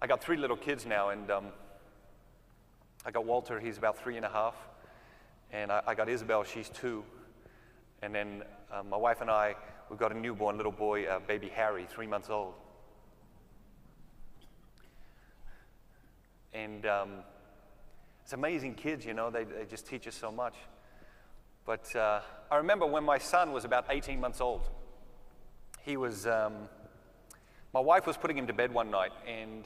I got 3 little kids now, and I got Walter, he's about 3.5, and I got Isabel, she's 2, and then my wife and I, we've got a newborn little boy, baby Harry, 3 months old. And it's amazing kids, you know, they just teach us so much. But I remember when my son was about 18 months old, he was, my wife was putting him to bed one night, and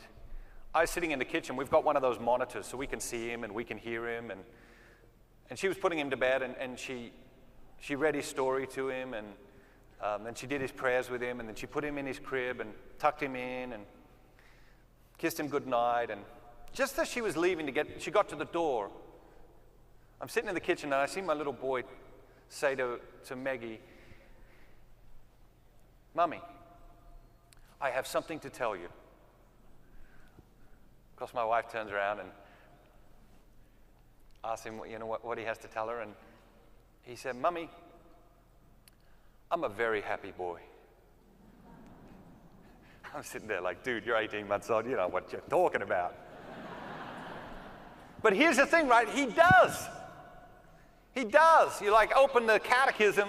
I was sitting in the kitchen. We've got one of those monitors so we can see him and we can hear him. And she was putting him to bed, and she read his story to him, and then she did his prayers with him, and then she put him in his crib and tucked him in and kissed him goodnight. And just as she was leaving she got to the door. I'm sitting in the kitchen, and I see my little boy say to Maggie, "Mommy, I have something to tell you." Of course, my wife turns around and asks him, you know, what he has to tell her, and he said, "Mommy, I'm a very happy boy." I'm sitting there like, dude, you're 18 months old, you know what you're talking about. But here's the thing, right? He does. He does. You like open the catechism,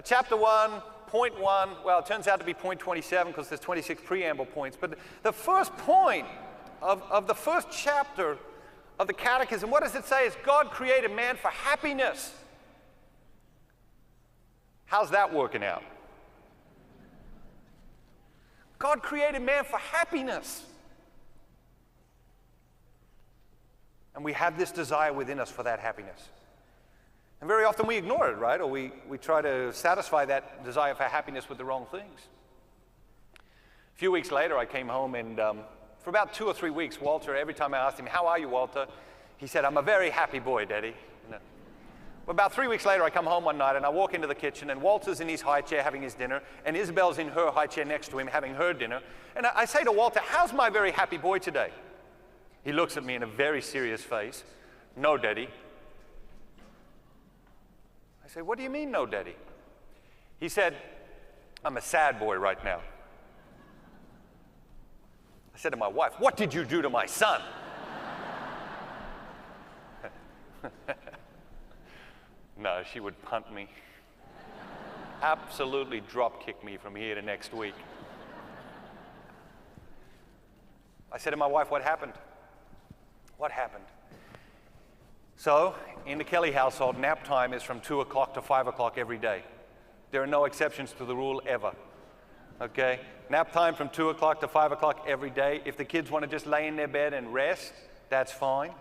chapter 1, point 1. Well, it turns out to be point 27 because there's 26 preamble points. But the first point of the first chapter of the catechism, what does it say? Is God created man for happiness. How's that working out? God created man for happiness. And we have this desire within us for that happiness. And very often we ignore it, right? Or we try to satisfy that desire for happiness with the wrong things. A few weeks later, I came home, and for about 2 or 3 weeks, Walter, every time I asked him, "How are you, Walter?" he said, "I'm a very happy boy, Daddy." You know. Well, about 3 weeks later, I come home one night, and I walk into the kitchen, and Walter's in his high chair having his dinner, and Isabel's in her high chair next to him having her dinner. And I say to Walter, "How's my very happy boy today?" He looks at me in a very serious face. "No, Daddy." I say, "What do you mean, no, Daddy?" He said, "I'm a sad boy right now." I said to my wife, "What did you do to my son?" No, she would punt me. Absolutely drop kick me from here to next week. I said to my wife, "What happened?" What happened? So, in the Kelly household, nap time is from 2 o'clock to 5 o'clock every day. There are no exceptions to the rule ever. Okay? Nap time from 2 o'clock to 5 o'clock every day. If the kids want to just lay in their bed and rest, that's fine.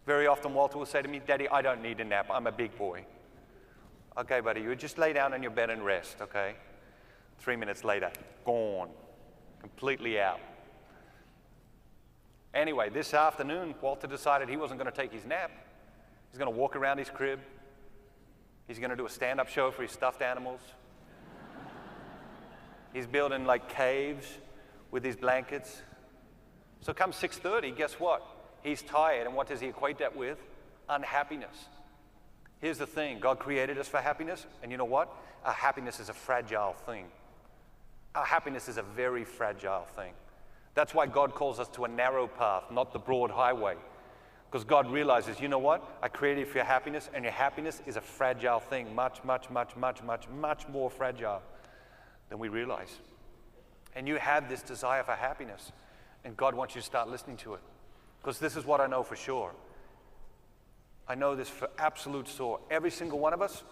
Very often Walter will say to me, "Daddy, I don't need a nap. I'm a big boy." Okay, buddy, you just lay down on your bed and rest, okay? 3 minutes later, gone. Completely out. Anyway, this afternoon, Walter decided he wasn't going to take his nap. He's going to walk around his crib. He's going to do a stand-up show for his stuffed animals. He's building like caves with his blankets. So come 6:30, guess what? He's tired, and what does he equate that with? Unhappiness. Here's the thing, God created us for happiness, and you know what? Our happiness is a fragile thing. Our happiness is a very fragile thing. That's why God calls us to a narrow path, not the broad highway. Because God realizes, you know what? I created you for your happiness, and your happiness is a fragile thing, much, much, much, much, much, much more fragile than we realize. And you have this desire for happiness, and God wants you to start listening to it. Because this is what I know for sure. I know this for absolute sure. Every single one of us,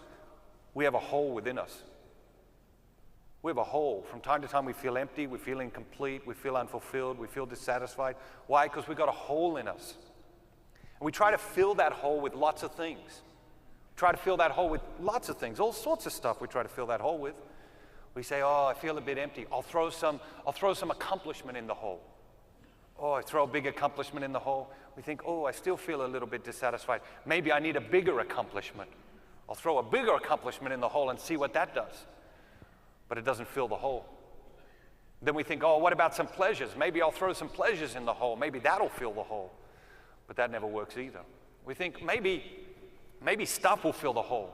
we have a hole within us. We have a hole. From time to time, we feel empty, we feel incomplete, we feel unfulfilled, we feel dissatisfied. Why? Because we've got a hole in us. And we try to fill that hole with lots of things. Try to fill that hole with lots of things, all sorts of stuff we try to fill that hole with. We say, "Oh, I feel a bit empty. I'll throw some accomplishment in the hole." Oh, I throw a big accomplishment in the hole. We think, "Oh, I still feel a little bit dissatisfied. Maybe I need a bigger accomplishment. I'll throw a bigger accomplishment in the hole and see what that does." But it doesn't fill the hole. Then we think, "Oh, what about some pleasures? Maybe I'll throw some pleasures in the hole. Maybe that'll fill the hole." But that never works either. We think maybe stuff will fill the hole.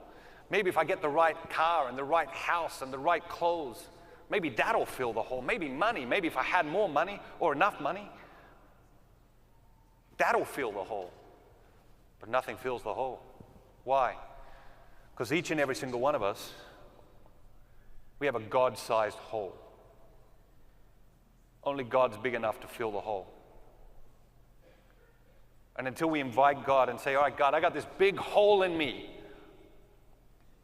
Maybe if I get the right car and the right house and the right clothes, maybe that'll fill the hole. Maybe money. Maybe if I had more money or enough money, that'll fill the hole. But nothing fills the hole. Why? Because each and every single one of us, we have a God-sized hole. Only God's big enough to fill the hole. And until we invite God and say, all right, God, I got this big hole in me.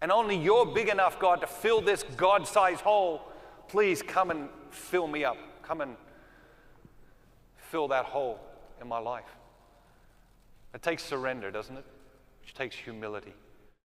And only you're big enough, God, to fill this God-sized hole. Please come and fill me up. Come and fill that hole in my life. It takes surrender, doesn't it? Which takes humility.